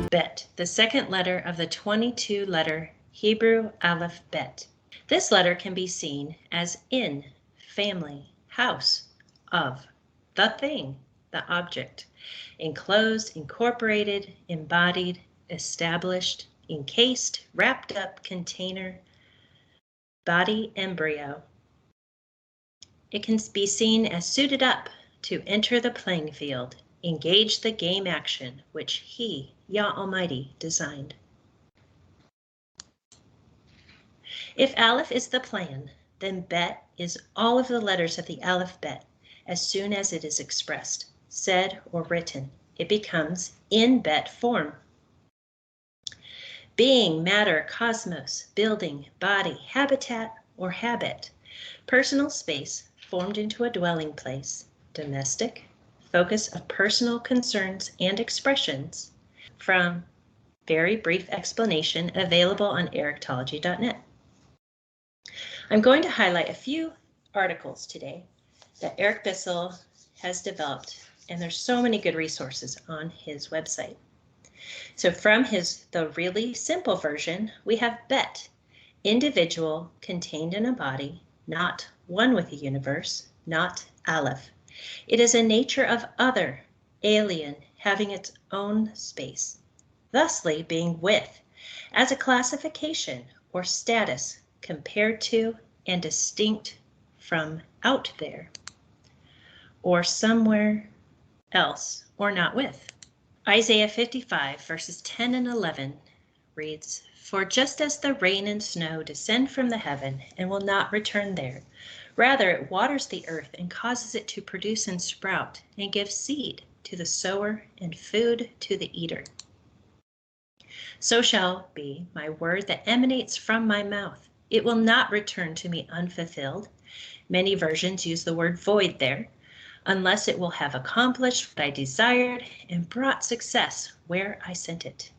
Bet, the second letter of the 22-letter Hebrew Aleph Bet. This letter can be seen as in, family, house, of, the thing, the object, enclosed, incorporated, embodied, established, encased, wrapped up, container, body, embryo. It can be seen as suited up to enter the playing field, engage the game action which He, Yah Almighty, designed. If Aleph is the plan, then Bet is all of the letters of the Aleph Bet. As soon as it is expressed, said, or written, it becomes in Bet form. Being, matter, cosmos, building, body, habitat, or habit, personal space formed into a dwelling place, domestic, focus of personal concerns and expressions, from very brief explanation available on erictology.net. I'm going to highlight a few articles today that Eric Bissell has developed, and there's so many good resources on his website. So from the really simple version, we have Bet, individual contained in a body, not one with the universe, not Aleph. It is a nature of other, alien, having its own space, thusly being with, as a classification or status compared to and distinct from out there, or somewhere else, or not with. Isaiah 55 verses 10 and 11 reads, "For just as the rain and snow descend from the heaven and will not return there, rather it waters the earth and causes it to produce and sprout and give seed to the sower and food to the eater, so shall be my word that emanates from my mouth. It will not return to me unfulfilled." Many versions use the word void there, unless it will have accomplished what I desired and brought success where I sent it.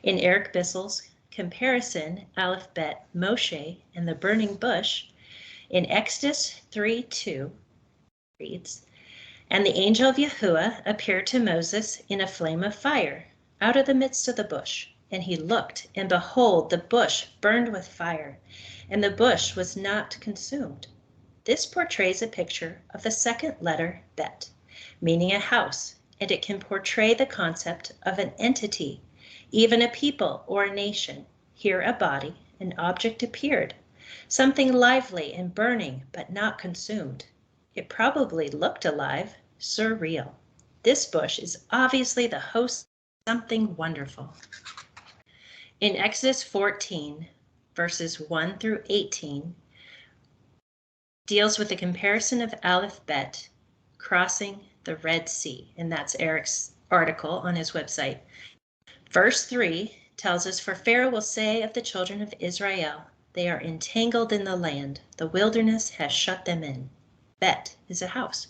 In Eric Bissell's comparison, Aleph Bet, Moshe, and the burning bush, in Exodus 3:2 reads, "And the angel of Yahuwah appeared to Moses in a flame of fire out of the midst of the bush. And he looked, and behold, the bush burned with fire, and the bush was not consumed." This portrays a picture of the second letter Bet, meaning a house, and it can portray the concept of an entity, even a people or a nation. Here a body, an object appeared, something lively and burning but not consumed. It probably looked alive, surreal. This bush is obviously the host of something wonderful. In Exodus 14, verses 1 through 18, deals with the comparison of Aleph Bet crossing the Red Sea, and that's Eric's article on his website. Verse 3 tells us, "For Pharaoh will say of the children of Israel, they are entangled in the land. The wilderness has shut them in." Bet is a house.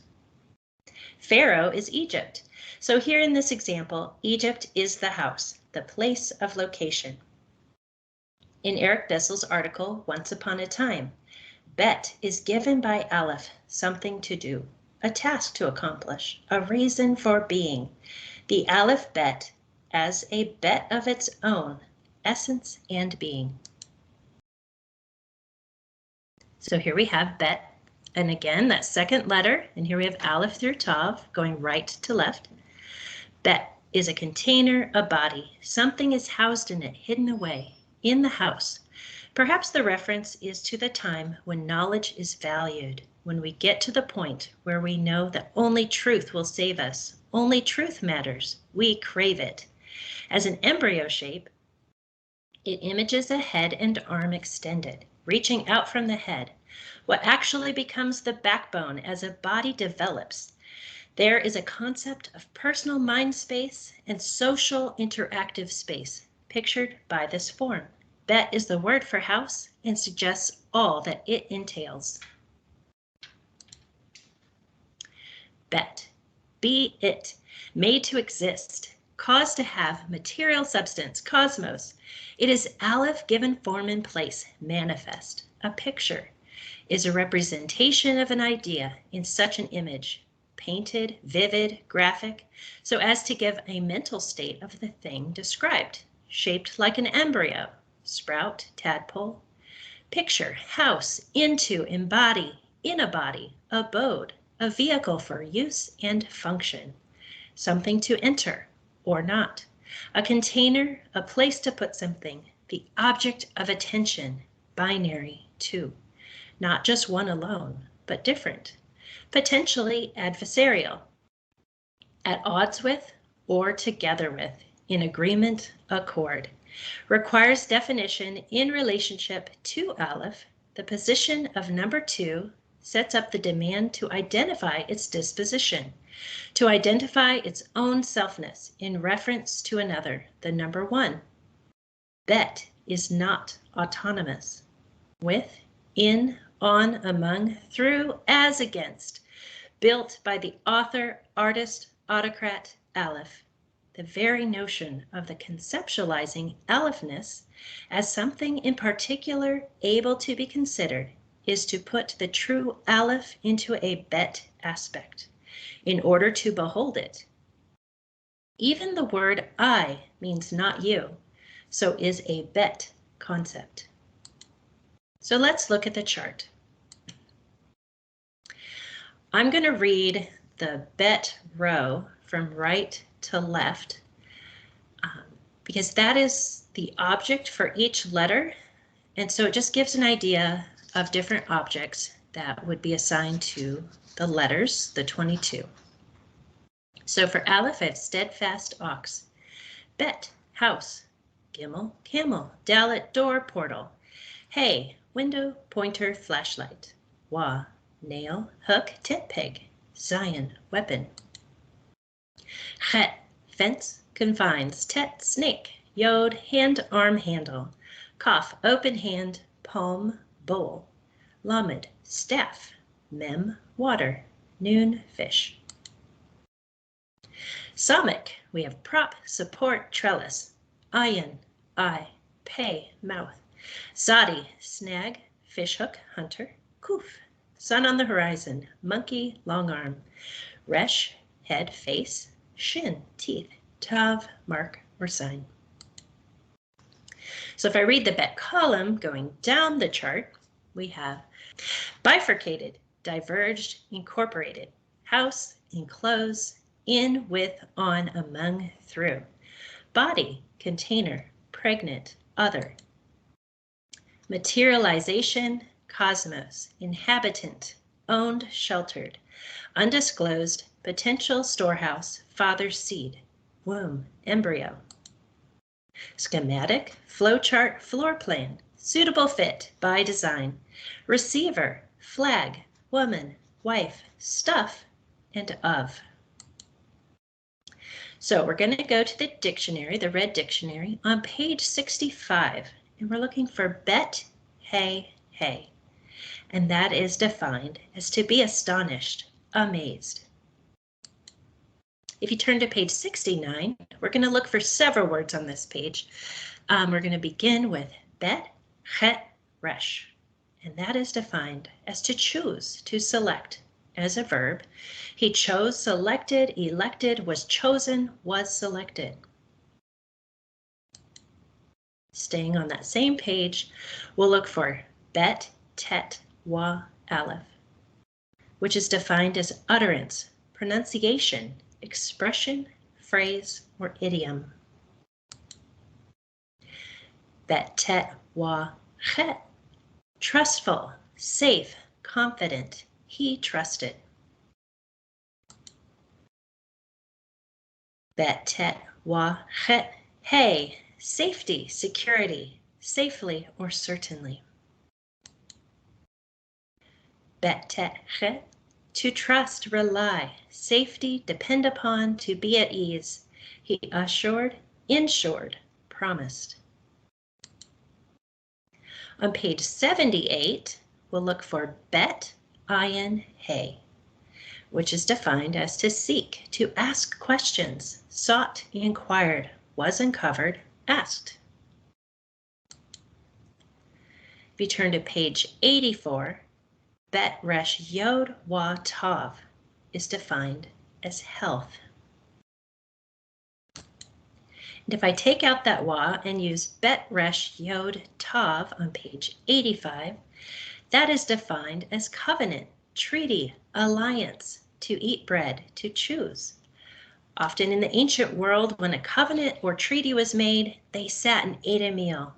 Pharaoh is Egypt. So here in this example, Egypt is the house, the place of location. In Eric Bissell's article, Once Upon a Time, Bet is given by Aleph something to do, a task to accomplish, a reason for being. The Aleph Bet as a bet of its own, essence and being. So here we have Bet, and again, that second letter, and here we have Aleph through Tav, going right to left. Bet is a container, a body. Something is housed in it, hidden away, in the house. Perhaps the reference is to the time when knowledge is valued, when we get to the point where we know that only truth will save us, only truth matters, we crave it. As an embryo shape, it images a head and arm extended, reaching out from the head, what actually becomes the backbone as a body develops. There is a concept of personal mind space and social interactive space pictured by this form. Bet is the word for house and suggests all that it entails. Bet, be it, made to exist, caused to have, material substance, cosmos. It is Aleph given form and place, manifest. A picture is a representation of an idea in such an image. painted, vivid, graphic, so as to give a mental state of the thing described, shaped like an embryo, sprout, tadpole. Picture, house, into, embody, in a body, abode, a vehicle for use and function, something to enter or not, a container, a place to put something, the object of attention, binary, two, not just one alone, but different, potentially adversarial, at odds with or together with, in agreement, accord, requires definition in relationship to Aleph. The position of number two sets up the demand to identify its disposition, to identify its own selfness in reference to another, the number one. Bet is not autonomous. With, in, on, among, through, as against, built by the author, artist, autocrat, Aleph. The very notion of the conceptualizing Alephness as something in particular able to be considered is to put the true Aleph into a Bet aspect in order to behold it. Even the word I means not you, so is a Bet concept. So let's look at the chart. I'm going to read the Bet row from right to left because that is the object for each letter, and so it just gives an idea of different objects that would be assigned to the letters, the 22. So for Aleph, I have steadfast ox, Bet, house, Gimel, camel, Dalet, door, portal, Hey, window, pointer, flashlight, Wa, nail, hook, tent peg, Zion, weapon, Chet, fence, confines, Tet, snake, Yod, hand, arm, handle, Kaf, open hand, palm, bowl, Lamed, staff, Mem, water, Nun, fish. Samik, we have prop, support, trellis, Ayin, eye, pay, mouth, Zadi, snag, fishhook, hunter, Kuf, sun on the horizon, monkey, long arm, Resh, head, face, Shin, teeth, Tav, mark or sign. So if I read the Bet column going down the chart, we have bifurcated, diverged, incorporated, house, enclose, in, with, on, among, through, body, container, pregnant, other, materialization, cosmos, inhabitant, owned, sheltered, undisclosed, potential storehouse, father seed, womb, embryo, schematic, flowchart, floor plan, suitable fit, by design, receiver, flag, woman, wife, stuff, and of. So we're going to go to the dictionary, the red dictionary, on page 65, and we're looking for Bet, hey, hey. And that is defined as to be astonished, amazed. If you turn to page 69, we're going to look for several words on this page. We're going to begin with Bet, Chet, Resh, and that is defined as to choose, to select. As a verb, he chose, selected, elected, was chosen, was selected. Staying on that same page, we'll look for Bet, Tet, Wa, Aleph, which is defined as utterance, pronunciation, expression, phrase, or idiom. Bet, Tet, Wa, Chet, trustful, safe, confident, he trusted. Bet, Tet, Wa, Chet, hey, safety, security, safely or certainly. Bet, Tet, Chet, to trust, rely, safety, depend upon, to be at ease. He assured, insured, promised. On page 78, we'll look for Bet, Ayin, hey, which is defined as to seek, to ask questions, sought, inquired, was uncovered, asked. If you turn to page 84, Bet, Resh, Yod, Wa, Tav, is defined as health. And if I take out that wa and use bet resh yod tav on page 85, that is defined as covenant, treaty, alliance, to eat bread, to choose. Often in the ancient world, when a covenant or treaty was made, they sat and ate a meal.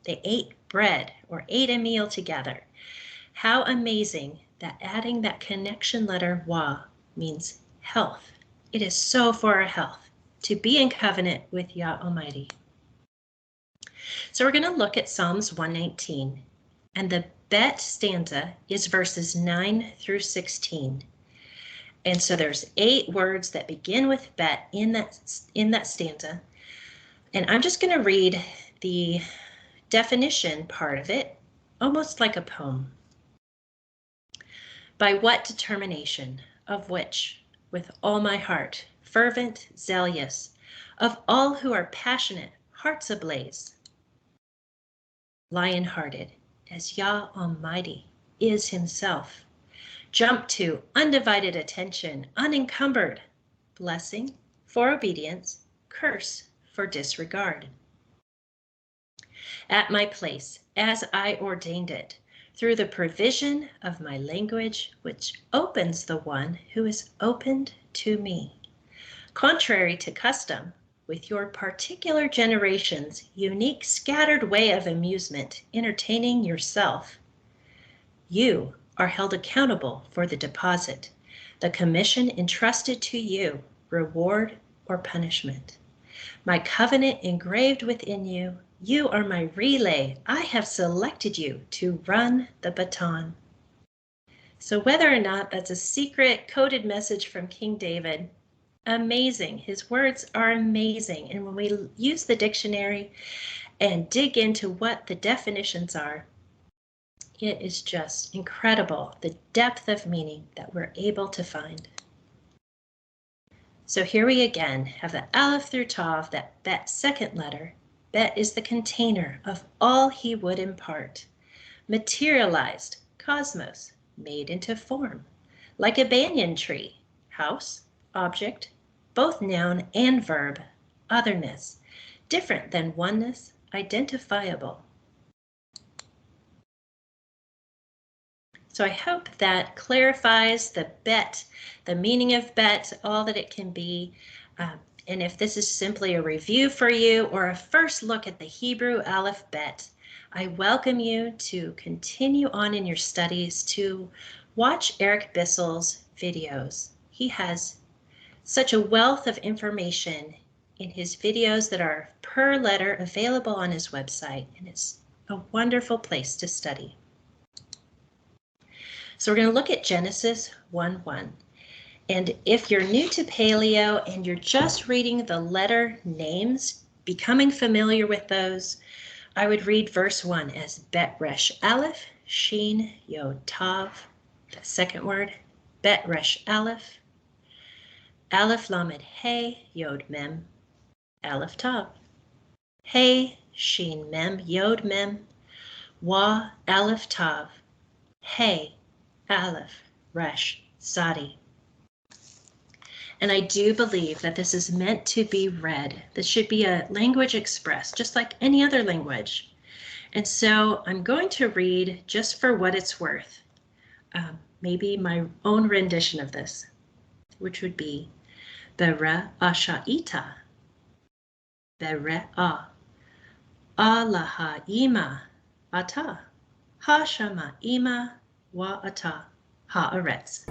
They ate bread or ate a meal together. How amazing that adding that connection letter wa means health. It is so for our health to be in covenant with Yah Almighty. So we're going to look at Psalms 119, and the bet stanza is verses 9 through 16. And so there's 8 words that begin with bet in that stanza. And I'm just going to read the definition part of it, almost like a poem. By what determination, of which, with all my heart, fervent, zealous, of all who are passionate, hearts ablaze, lion-hearted, as Yah Almighty is himself, jump to undivided attention, unencumbered, blessing for obedience, curse for disregard. At my place, as I ordained it, through the provision of my language, which opens the one who is opened to me. Contrary to custom, with your particular generation's unique scattered way of amusement, entertaining yourself, you are held accountable for the deposit, the commission entrusted to you, reward or punishment. My covenant engraved within you, you are my relay. I have selected you to run the baton. So whether or not that's a secret coded message from King David, amazing. His words are amazing. And when we use the dictionary and dig into what the definitions are, it is just incredible, the depth of meaning that we're able to find. So here we again have the Aleph through Tav, that bet second letter. Bet is the container of all he would impart. Materialized, cosmos, made into form. Like a banyan tree, house, object, both noun and verb, otherness, different than oneness, identifiable. So I hope that clarifies the bet, the meaning of bet, all that it can be. And if this is simply a review for you or a first look at the Hebrew Aleph Bet, I welcome you to continue on in your studies to watch Eric Bissell's videos. He has such a wealth of information in his videos that are per letter available on his website, and it's a wonderful place to study. So we're going to look at Genesis 1:1. And if you're new to Paleo and you're just reading the letter names, becoming familiar with those, I would read verse 1 as Bet Resh Aleph, Shin Yod Tav, that second word, Bet Resh Aleph, Aleph Lamed He Yod Mem, Aleph Tav, He Shin Mem Yod Mem, Wa Aleph Tav, He Aleph Resh Sadi. And I do believe that this is meant to be read. This should be a language expressed, just like any other language. And so I'm going to read, just for what it's worth, maybe my own rendition of this, which would be Bera Asha'ita, Bere'a, Allaha Ima, Ata, Hashama Ima, Wa Ata, Haaretz.